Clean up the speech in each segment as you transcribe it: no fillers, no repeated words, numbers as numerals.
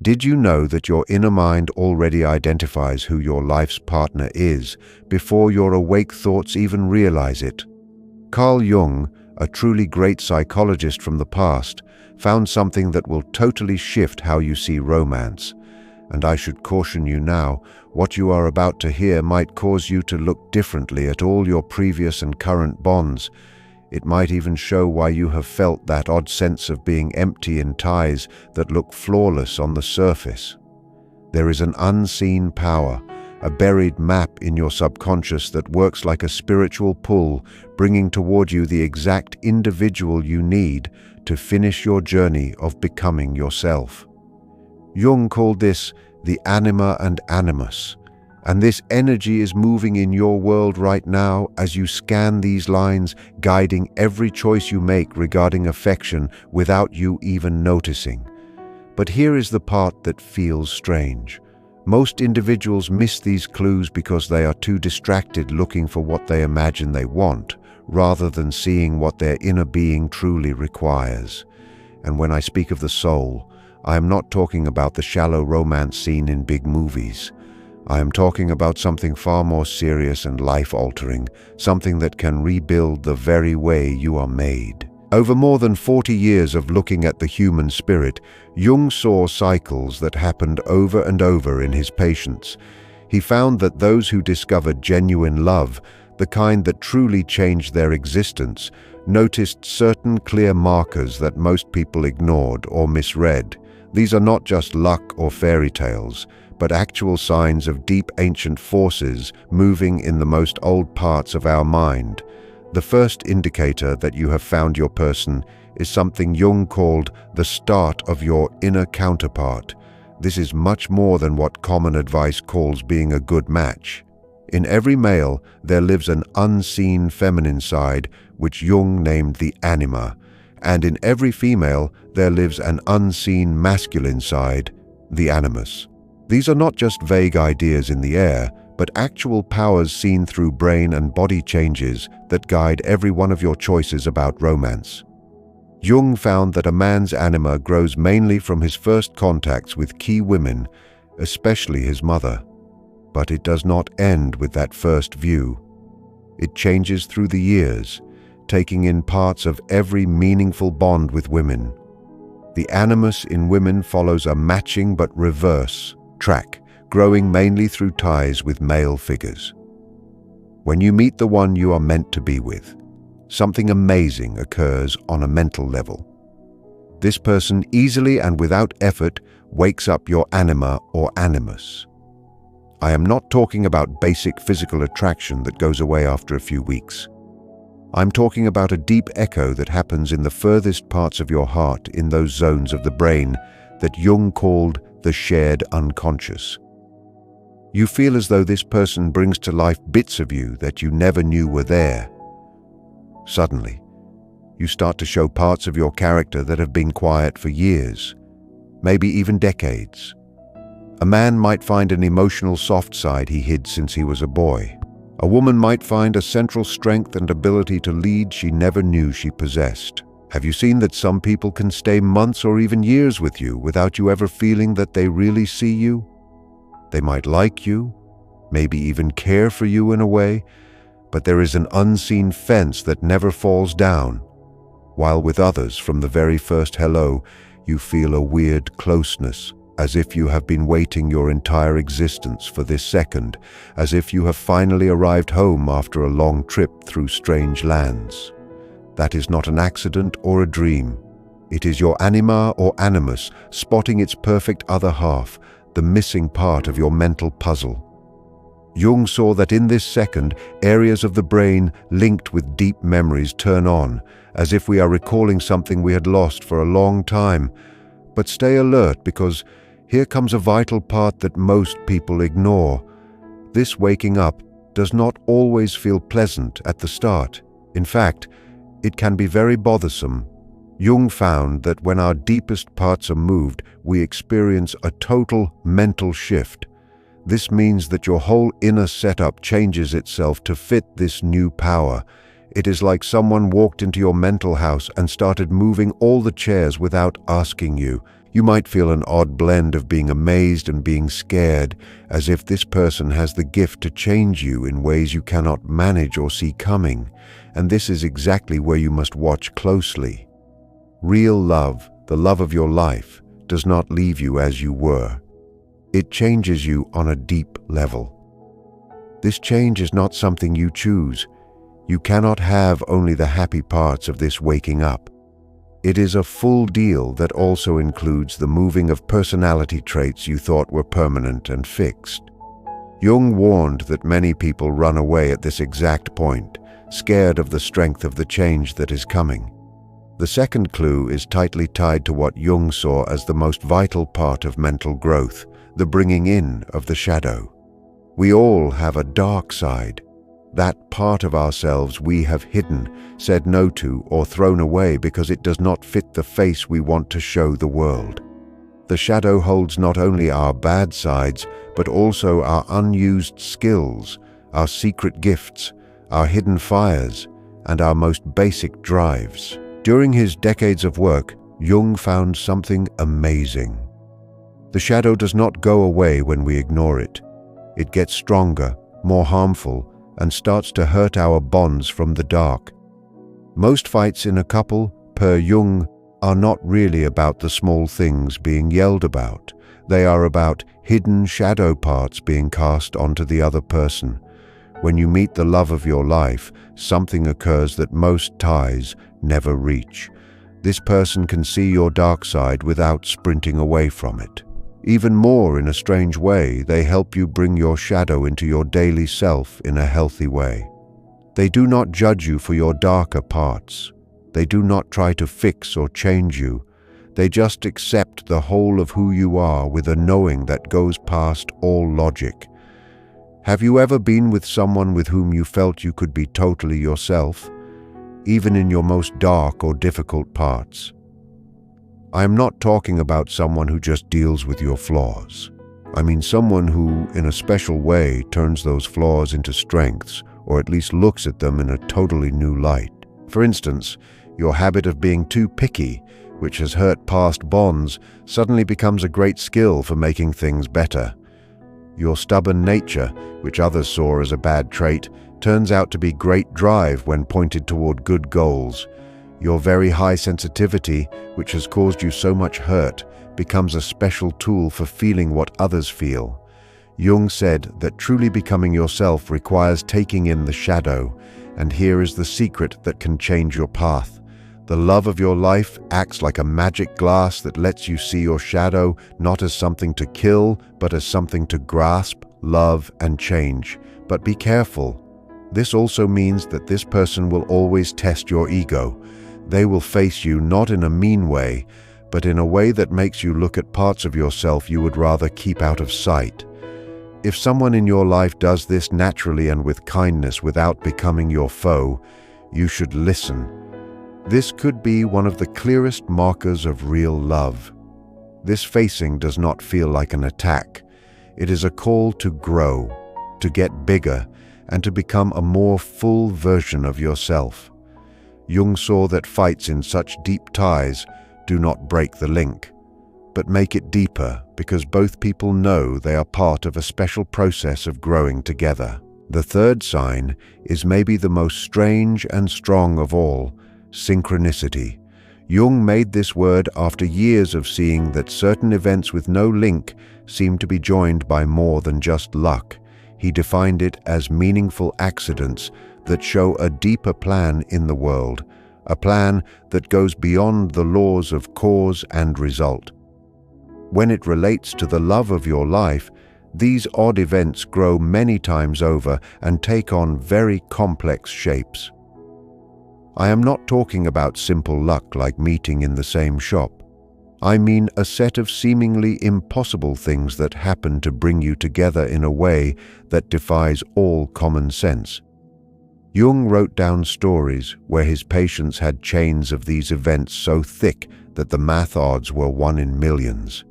Did you know that your inner mind already identifies who your life's partner is before your awake thoughts even realize it? Carl Jung, a truly great psychologist from the past, found something that will totally shift how you see romance. And I should caution you now, what you are about to hear might cause you to look differently at all your previous and current bonds. It might even show why you have felt that odd sense of being empty in ties that look flawless on the surface. There is an unseen power, a buried map in your subconscious that works like a spiritual pull, bringing toward you the exact individual you need to finish your journey of becoming yourself. Jung called this the anima and animus, and this energy is moving in your world right now as you scan these lines, guiding every choice you make regarding affection without you even noticing. But here is the part that feels strange. Most individuals miss these clues because they are too distracted looking for what they imagine they want, rather than seeing what their inner being truly requires. And when I speak of the soul, I am not talking about the shallow romance seen in big movies. I am talking about something far more serious and life-altering, something that can rebuild the very way you are made. Over more than 40 years of looking at the human spirit, Jung saw cycles that happened over and over in his patients. He found that those who discovered genuine love, the kind that truly changed their existence, noticed certain clear markers that most people ignored or misread. These are not just luck or fairy tales, but actual signs of deep ancient forces moving in the most old parts of our mind. The first indicator that you have found your person is something Jung called the start of your inner counterpart. This is much more than what common advice calls being a good match. In every male, there lives an unseen feminine side, which Jung named the anima, and in every female, there lives an unseen masculine side, the animus. These are not just vague ideas in the air, but actual powers seen through brain and body changes that guide every one of your choices about romance. Jung found that a man's anima grows mainly from his first contacts with key women, especially his mother. But it does not end with that first view. It changes through the years, taking in parts of every meaningful bond with women. The animus in women follows a matching but reverse track, growing mainly through ties with male figures. When you meet the one you are meant to be with, something amazing occurs on a mental level. This person easily and without effort wakes up your anima or animus. I am not talking about basic physical attraction that goes away after a few weeks. I'm talking about a deep echo that happens in the furthest parts of your heart, in those zones of the brain that Jung called the shared unconscious. You feel as though this person brings to life bits of you that you never knew were there. Suddenly, you start to show parts of your character that have been quiet for years, maybe even decades. A man might find an emotional soft side he hid since he was a boy. A woman might find a central strength and ability to lead she never knew she possessed. Have you seen that some people can stay months or even years with you without you ever feeling that they really see you? They might like you, maybe even care for you in a way, but there is an unseen fence that never falls down. While with others, from the very first hello, you feel a weird closeness, as if you have been waiting your entire existence for this second, as if you have finally arrived home after a long trip through strange lands. That is not an accident or a dream. It is your anima or animus spotting its perfect other half, the missing part of your mental puzzle. Jung saw that in this second, areas of the brain linked with deep memories turn on, as if we are recalling something we had lost for a long time. But stay alert, because here comes a vital part that most people ignore. This waking up does not always feel pleasant at the start. In fact, it can be very bothersome. Jung found that when our deepest parts are moved, we experience a total mental shift. This means that your whole inner setup changes itself to fit this new power. It is like someone walked into your mental house and started moving all the chairs without asking you. You might feel an odd blend of being amazed and being scared, as if this person has the gift to change you in ways you cannot manage or see coming, and this is exactly where you must watch closely. Real love, the love of your life, does not leave you as you were. It changes you on a deep level. This change is not something you choose. You cannot have only the happy parts of this waking up. It is a full deal that also includes the moving of personality traits you thought were permanent and fixed. Jung warned that many people run away at this exact point, scared of the strength of the change that is coming. The second clue is tightly tied to what Jung saw as the most vital part of mental growth, the bringing in of the shadow. We all have a dark side. That part of ourselves we have hidden, said no to, or thrown away because it does not fit the face we want to show the world. The shadow holds not only our bad sides, but also our unused skills, our secret gifts, our hidden fires, and our most basic drives. During his decades of work, Jung found something amazing. The shadow does not go away when we ignore it. It gets stronger, more harmful, and starts to hurt our bonds from the dark. Most fights in a couple, per Jung, are not really about the small things being yelled about. They are about hidden shadow parts being cast onto the other person. When you meet the love of your life, something occurs that most ties never reach. This person can see your dark side without sprinting away from it. Even more, in a strange way, they help you bring your shadow into your daily self in a healthy way. They do not judge you for your darker parts. They do not try to fix or change you. They just accept the whole of who you are with a knowing that goes past all logic. Have you ever been with someone with whom you felt you could be totally yourself, even in your most dark or difficult parts? I am not talking about someone who just deals with your flaws. I mean someone who, in a special way, turns those flaws into strengths, or at least looks at them in a totally new light. For instance, your habit of being too picky, which has hurt past bonds, suddenly becomes a great skill for making things better. Your stubborn nature, which others saw as a bad trait, turns out to be great drive when pointed toward good goals. Your very high sensitivity, which has caused you so much hurt, becomes a special tool for feeling what others feel. Jung said that truly becoming yourself requires taking in the shadow, and here is the secret that can change your path. The love of your life acts like a magic glass that lets you see your shadow not as something to kill, but as something to grasp, love, and change. But be careful. This also means that this person will always test your ego. They will face you not in a mean way, but in a way that makes you look at parts of yourself you would rather keep out of sight. If someone in your life does this naturally and with kindness without becoming your foe, you should listen. This could be one of the clearest markers of real love. This facing does not feel like an attack. It is a call to grow, to get bigger, and to become a more full version of yourself. Jung saw that fights in such deep ties do not break the link, but make it deeper because both people know they are part of a special process of growing together. The third sign is maybe the most strange and strong of all, synchronicity. Jung made this word after years of seeing that certain events with no link seem to be joined by more than just luck. He defined it as meaningful accidents that show a deeper plan in the world, a plan that goes beyond the laws of cause and result. When it relates to the love of your life, these odd events grow many times over and take on very complex shapes. I am not talking about simple luck like meeting in the same shop. I mean a set of seemingly impossible things that happen to bring you together in a way that defies all common sense. Jung wrote down stories where his patients had chains of these events so thick that the math odds were 1 in millions.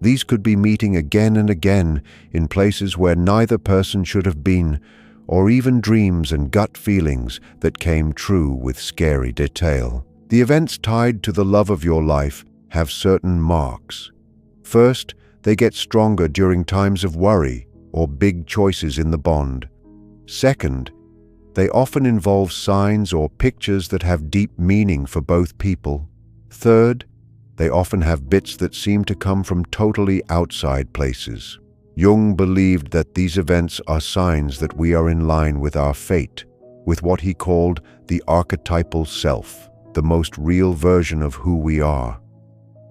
These could be meeting again and again in places where neither person should have been, or even dreams and gut feelings that came true with scary detail. The events tied to the love of your life have certain marks. First, they get stronger during times of worry or big choices in the bond. Second, they often involve signs or pictures that have deep meaning for both people. Third, they often have bits that seem to come from totally outside places. Jung believed that these events are signs that we are in line with our fate, with what he called the archetypal self, the most real version of who we are.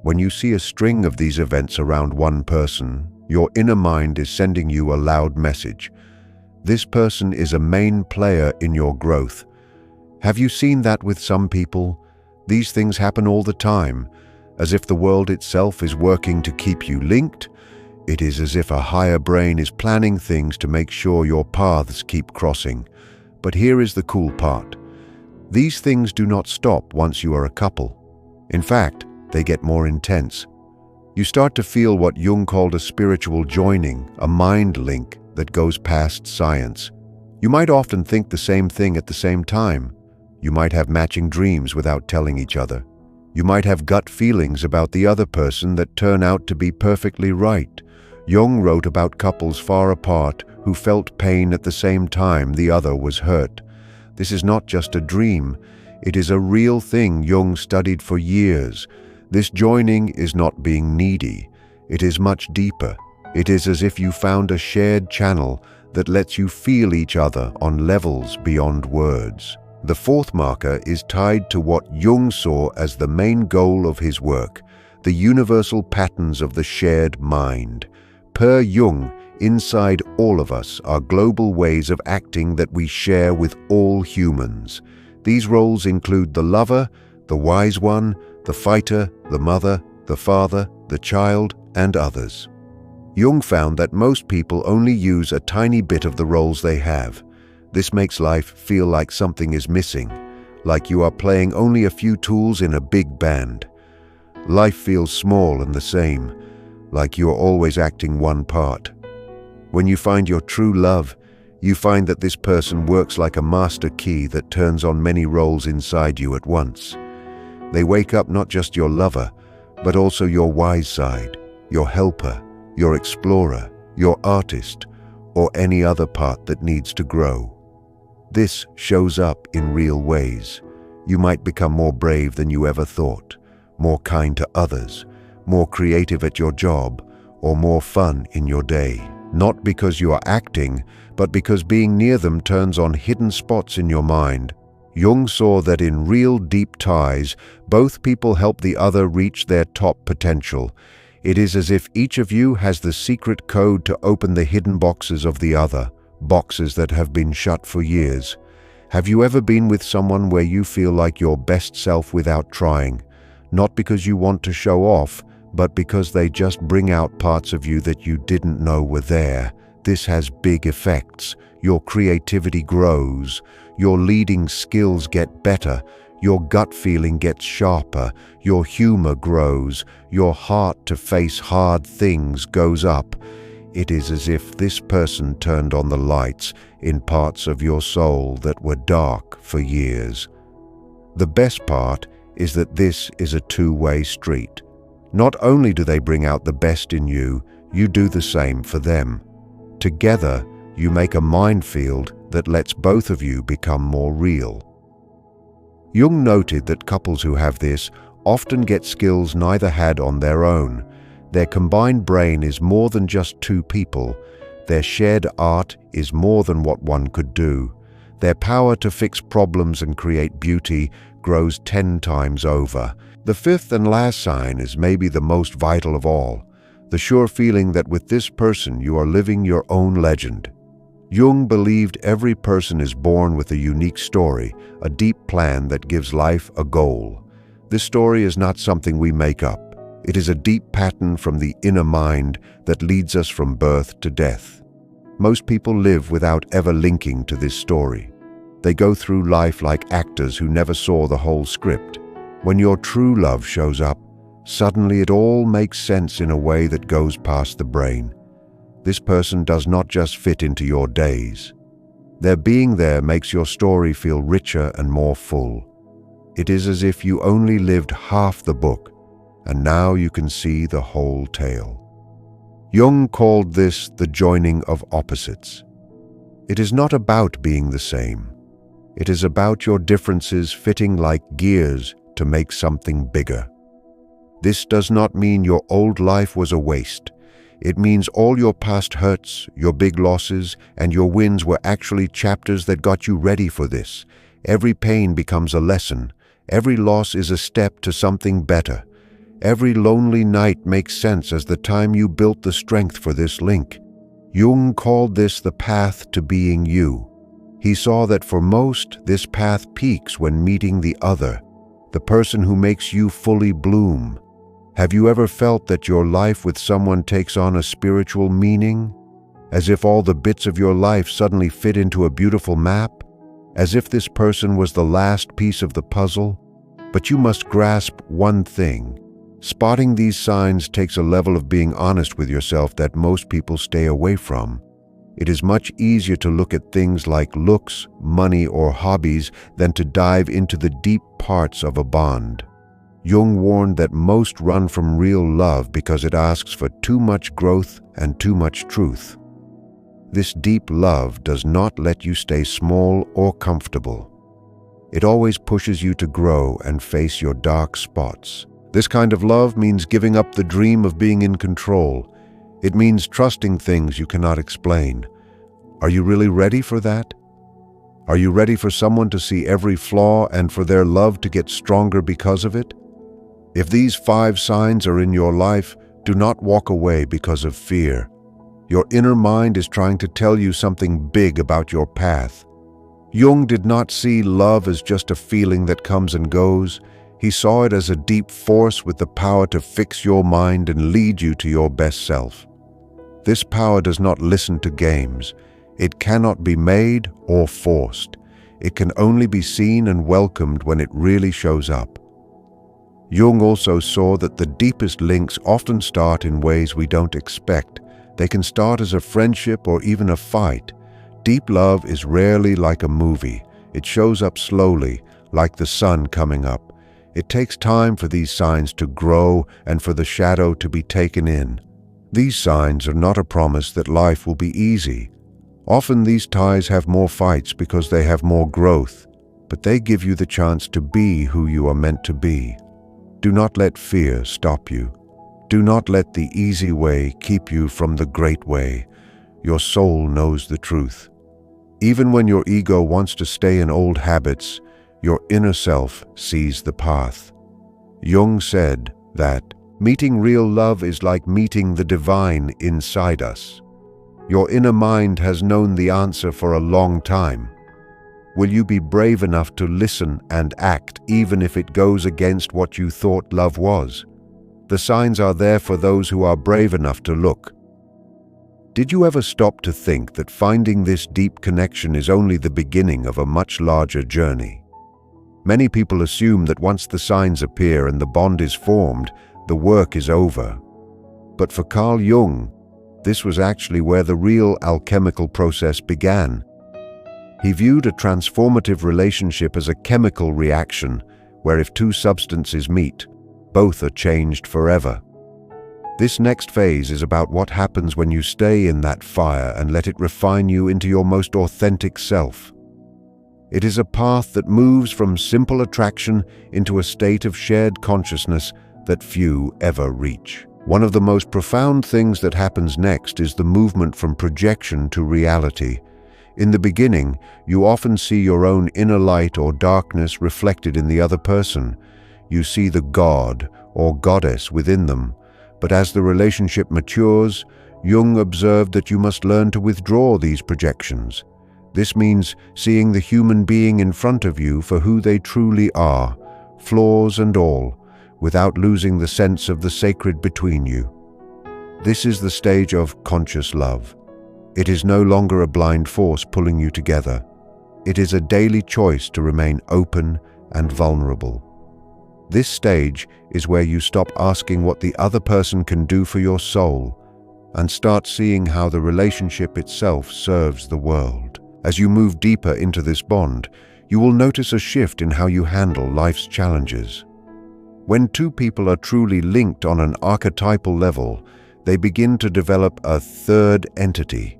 When you see a string of these events around one person, your inner mind is sending you a loud message. This person is a main player in your growth. Have you seen that with some people? These things happen all the time, as if the world itself is working to keep you linked. It is as if a higher brain is planning things to make sure your paths keep crossing. But here is the cool part. These things do not stop once you are a couple. In fact, they get more intense. You start to feel what Jung called a spiritual joining, a mind link that goes past science. You might often think the same thing at the same time. You might have matching dreams without telling each other. You might have gut feelings about the other person that turn out to be perfectly right. Jung wrote about couples far apart who felt pain at the same time the other was hurt. This is not just a dream. It is a real thing Jung studied for years. This joining is not being needy. It is much deeper. It is as if you found a shared channel that lets you feel each other on levels beyond words. The fourth marker is tied to what Jung saw as the main goal of his work, the universal patterns of the shared mind. Per Jung, inside all of us are global ways of acting that we share with all humans. These roles include the lover, the wise one, the fighter, the mother, the father, the child, and others. Jung found that most people only use a tiny bit of the roles they have. This makes life feel like something is missing, like you are playing only a few tools in a big band. Life feels small and the same, like you are always acting one part. When you find your true love, you find that this person works like a master key that turns on many roles inside you at once. They wake up not just your lover, but also your wise side, your helper, your explorer, your artist, or any other part that needs to grow. This shows up in real ways. You might become more brave than you ever thought, more kind to others, more creative at your job, or more fun in your day. Not because you are acting, but because being near them turns on hidden spots in your mind. Jung saw that in real deep ties, both people help the other reach their top potential. It is as if each of you has the secret code to open the hidden boxes of the other, boxes that have been shut for years. Have you ever been with someone where you feel like your best self without trying? Not because you want to show off, but because they just bring out parts of you that you didn't know were there. This has big effects. Your creativity grows, your leading skills get better, your gut feeling gets sharper, your humor grows, your heart to face hard things goes up. It is as if this person turned on the lights in parts of your soul that were dark for years. The best part is that this is a two-way street. Not only do they bring out the best in you, you do the same for them. Together, you make a minefield that lets both of you become more real. Jung noted that couples who have this often get skills neither had on their own. Their combined brain is more than just two people. Their shared art is more than what one could do. Their power to fix problems and create beauty grows 10 times over. The fifth and last sign is maybe the most vital of all, the sure feeling that with this person you are living your own legend. Jung believed every person is born with a unique story, a deep plan that gives life a goal. This story is not something we make up. It is a deep pattern from the inner mind that leads us from birth to death. Most people live without ever linking to this story. They go through life like actors who never saw the whole script. When your true love shows up, suddenly it all makes sense in a way that goes past the brain. This person does not just fit into your days. Their being there makes your story feel richer and more full. It is as if you only lived half the book. and now you can see the whole tale. Jung called this the joining of opposites. It is not about being the same. It is about your differences fitting like gears to make something bigger. This does not mean your old life was a waste. It means all your past hurts, your big losses, and your wins were actually chapters that got you ready for this. Every pain becomes a lesson. Every loss is a step to something better. Every lonely night makes sense as the time you built the strength for this link. Jung called this the path to being you. He saw that for most, this path peaks when meeting the other, the person who makes you fully bloom. Have you ever felt that your life with someone takes on a spiritual meaning? As if all the bits of your life suddenly fit into a beautiful map? As if this person was the last piece of the puzzle? But you must grasp one thing. Spotting these signs takes a level of being honest with yourself that most people stay away from. It is much easier to look at things like looks, money, or hobbies than to dive into the deep parts of a bond. Jung warned that most run from real love because it asks for too much growth and too much truth. This deep love does not let you stay small or comfortable. It always pushes you to grow and face your dark spots. This kind of love means giving up the dream of being in control. It means trusting things you cannot explain. Are you really ready for that? Are you ready for someone to see every flaw and for their love to get stronger because of it? If these 5 signs are in your life, do not walk away because of fear. Your inner mind is trying to tell you something big about your path. Jung did not see love as just a feeling that comes and goes. He saw it as a deep force with the power to fix your mind and lead you to your best self. This power does not listen to games. It cannot be made or forced. It can only be seen and welcomed when it really shows up. Jung also saw that the deepest links often start in ways we don't expect. They can start as a friendship or even a fight. Deep love is rarely like a movie. It shows up slowly, like the sun coming up. It takes time for these signs to grow and for the shadow to be taken in. These signs are not a promise that life will be easy. Often these ties have more fights because they have more growth, but they give you the chance to be who you are meant to be. Do not let fear stop you. Do not let the easy way keep you from the great way. Your soul knows the truth. Even when your ego wants to stay in old habits, your inner self sees the path. Jung said that meeting real love is like meeting the divine inside us. Your inner mind has known the answer for a long time. Will you be brave enough to listen and act even if it goes against what you thought love was? The signs are there for those who are brave enough to look. Did you ever stop to think that finding this deep connection is only the beginning of a much larger journey? Many people assume that once the signs appear and the bond is formed, the work is over. But for Carl Jung, this was actually where the real alchemical process began. He viewed a transformative relationship as a chemical reaction, where if 2 substances meet, both are changed forever. This next phase is about what happens when you stay in that fire and let it refine you into your most authentic self. It is a path that moves from simple attraction into a state of shared consciousness that few ever reach. One of the most profound things that happens next is the movement from projection to reality. In the beginning, you often see your own inner light or darkness reflected in the other person. You see the god or goddess within them. But as the relationship matures, Jung observed that you must learn to withdraw these projections. This means seeing the human being in front of you for who they truly are, flaws and all, without losing the sense of the sacred between you. This is the stage of conscious love. It is no longer a blind force pulling you together. It is a daily choice to remain open and vulnerable. This stage is where you stop asking what the other person can do for your soul and start seeing how the relationship itself serves the world. As you move deeper into this bond, you will notice a shift in how you handle life's challenges. When two people are truly linked on an archetypal level, they begin to develop a third entity.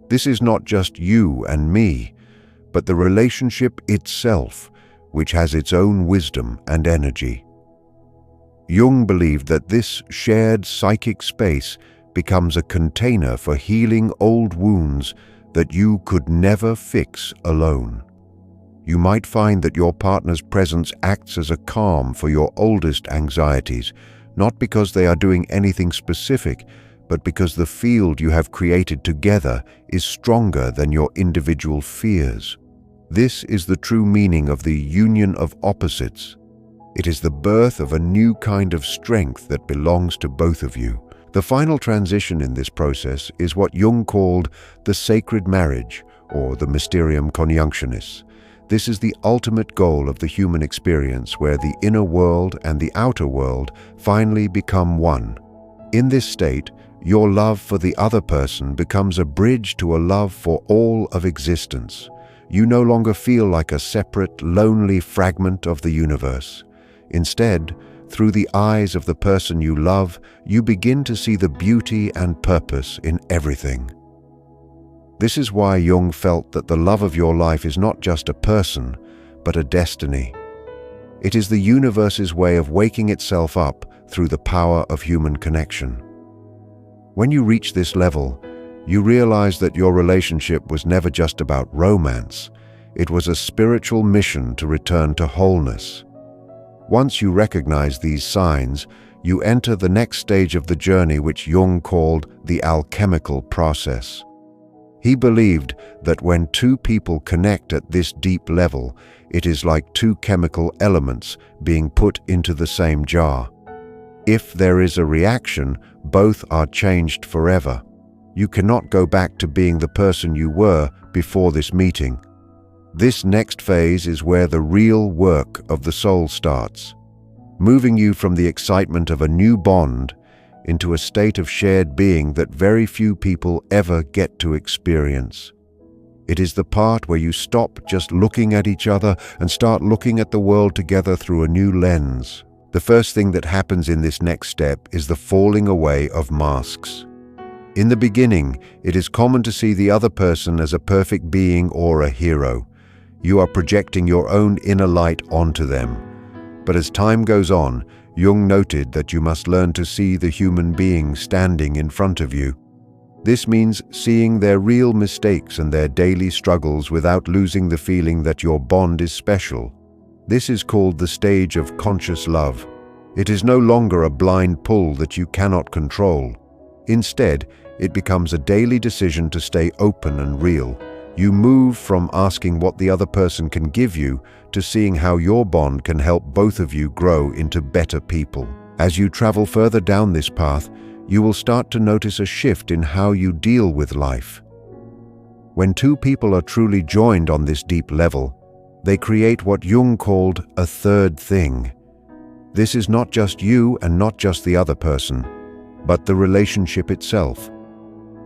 This is not just you and me, but the relationship itself, which has its own wisdom and energy. Jung believed that this shared psychic space becomes a container for healing old wounds that you could never fix alone. You might find that your partner's presence acts as a calm for your oldest anxieties, not because they are doing anything specific, but because the field you have created together is stronger than your individual fears. This is the true meaning of the union of opposites. It is the birth of a new kind of strength that belongs to both of you. The final transition in this process is what Jung called the sacred marriage, or the mysterium conjunctionis. This is the ultimate goal of the human experience, where the inner world and the outer world finally become one. In this state, your love for the other person becomes a bridge to a love for all of existence. You no longer feel like a separate, lonely fragment of the universe. Instead, through the eyes of the person you love, you begin to see the beauty and purpose in everything. This is why Jung felt that the love of your life is not just a person, but a destiny. It is the universe's way of waking itself up through the power of human connection. When you reach this level, you realize that your relationship was never just about romance. It was a spiritual mission to return to wholeness. Once you recognize these signs, you enter the next stage of the journey, which Jung called the alchemical process. He believed that when two people connect at this deep level, it is like two chemical elements being put into the same jar. If there is a reaction, both are changed forever. You cannot go back to being the person you were before this meeting. This next phase is where the real work of the soul starts, moving you from the excitement of a new bond into a state of shared being that very few people ever get to experience. It is the part where you stop just looking at each other and start looking at the world together through a new lens. The first thing that happens in this next step is the falling away of masks. In the beginning, it is common to see the other person as a perfect being or a hero. You are projecting your own inner light onto them. But as time goes on, Jung noted that you must learn to see the human being standing in front of you. This means seeing their real mistakes and their daily struggles without losing the feeling that your bond is special. This is called the stage of conscious love. It is no longer a blind pull that you cannot control. Instead, it becomes a daily decision to stay open and real. You move from asking what the other person can give you to seeing how your bond can help both of you grow into better people. As you travel further down this path, you will start to notice a shift in how you deal with life. When two people are truly joined on this deep level, they create what Jung called a third thing. This is not just you and not just the other person, but the relationship itself,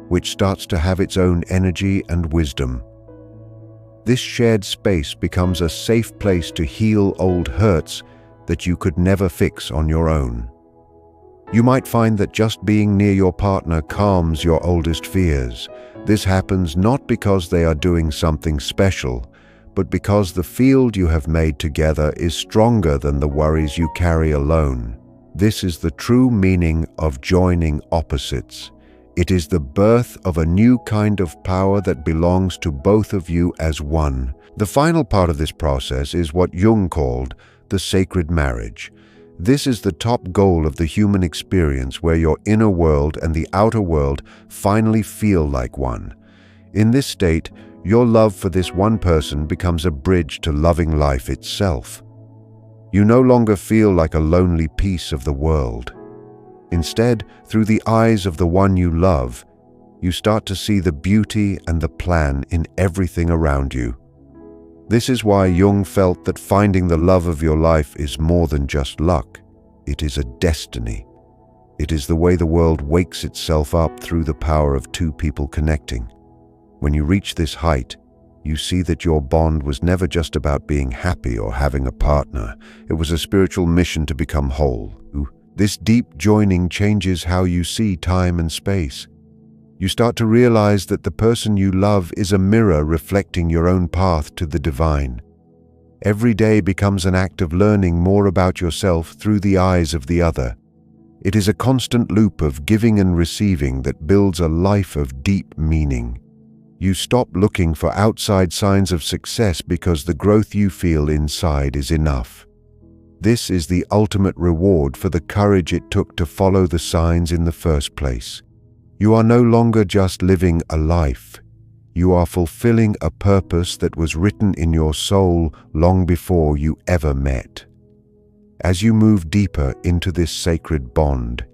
which starts to have its own energy and wisdom. This shared space becomes a safe place to heal old hurts that you could never fix on your own. You might find that just being near your partner calms your oldest fears. This happens not because they are doing something special, but because the field you have made together is stronger than the worries you carry alone. This is the true meaning of joining opposites. It is the birth of a new kind of power that belongs to both of you as one. The final part of this process is what Jung called the sacred marriage. This is the top goal of the human experience, where your inner world and the outer world finally feel like one. In this state, your love for this one person becomes a bridge to loving life itself. You no longer feel like a lonely piece of the world. Instead, through the eyes of the one you love, you start to see the beauty and the plan in everything around you. This is why Jung felt that finding the love of your life is more than just luck. It is a destiny. It is the way the world wakes itself up through the power of two people connecting. When you reach this height, You see that your bond was never just about being happy or having a partner. It was a spiritual mission to become whole. This deep joining changes how you see time and space. You start to realize that the person you love is a mirror reflecting your own path to the divine. Every day becomes an act of learning more about yourself through the eyes of the other. It is a constant loop of giving and receiving that builds a life of deep meaning. You stop looking for outside signs of success because the growth you feel inside is enough. This is the ultimate reward for the courage it took to follow the signs in the first place. You are no longer just living a life. You are fulfilling a purpose that was written in your soul long before you ever met. As you move deeper into this sacred bond,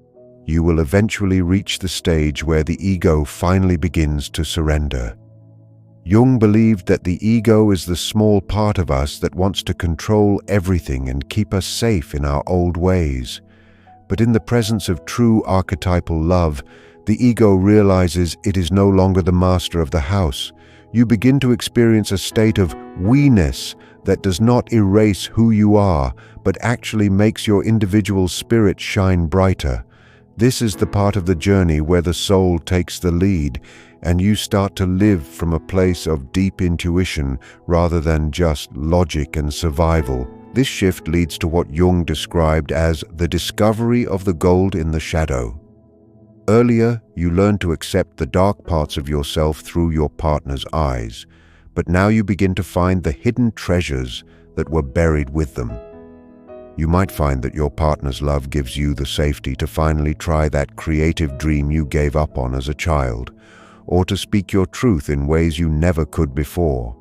you will eventually reach the stage where the ego finally begins to surrender. Jung believed that the ego is the small part of us that wants to control everything and keep us safe in our old ways. But in the presence of true archetypal love, the ego realizes it is no longer the master of the house. You begin to experience a state of we-ness that does not erase who you are, but actually makes your individual spirit shine brighter. This is the part of the journey where the soul takes the lead, and you start to live from a place of deep intuition rather than just logic and survival. This shift leads to what Jung described as the discovery of the gold in the shadow. Earlier, you learned to accept the dark parts of yourself through your partner's eyes, but now you begin to find the hidden treasures that were buried with them. You might find that your partner's love gives you the safety to finally try that creative dream you gave up on as a child, or to speak your truth in ways you never could before.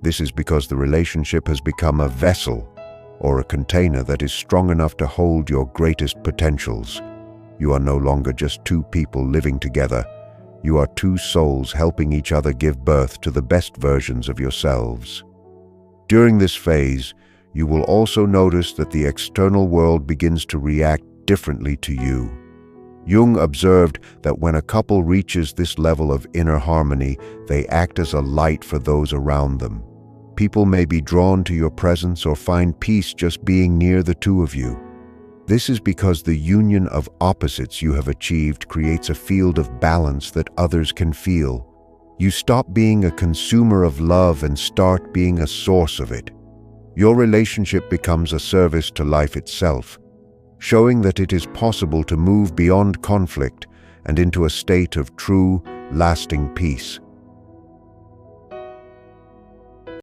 This is because the relationship has become a vessel or a container that is strong enough to hold your greatest potentials. You are no longer just two people living together. You are two souls helping each other give birth to the best versions of yourselves. During this phase, you will also notice that the external world begins to react differently to you. Jung observed that when a couple reaches this level of inner harmony, they act as a light for those around them. People may be drawn to your presence or find peace just being near the two of you. This is because the union of opposites you have achieved creates a field of balance that others can feel. You stop being a consumer of love and start being a source of it. Your relationship becomes a service to life itself, showing that it is possible to move beyond conflict and into a state of true, lasting peace.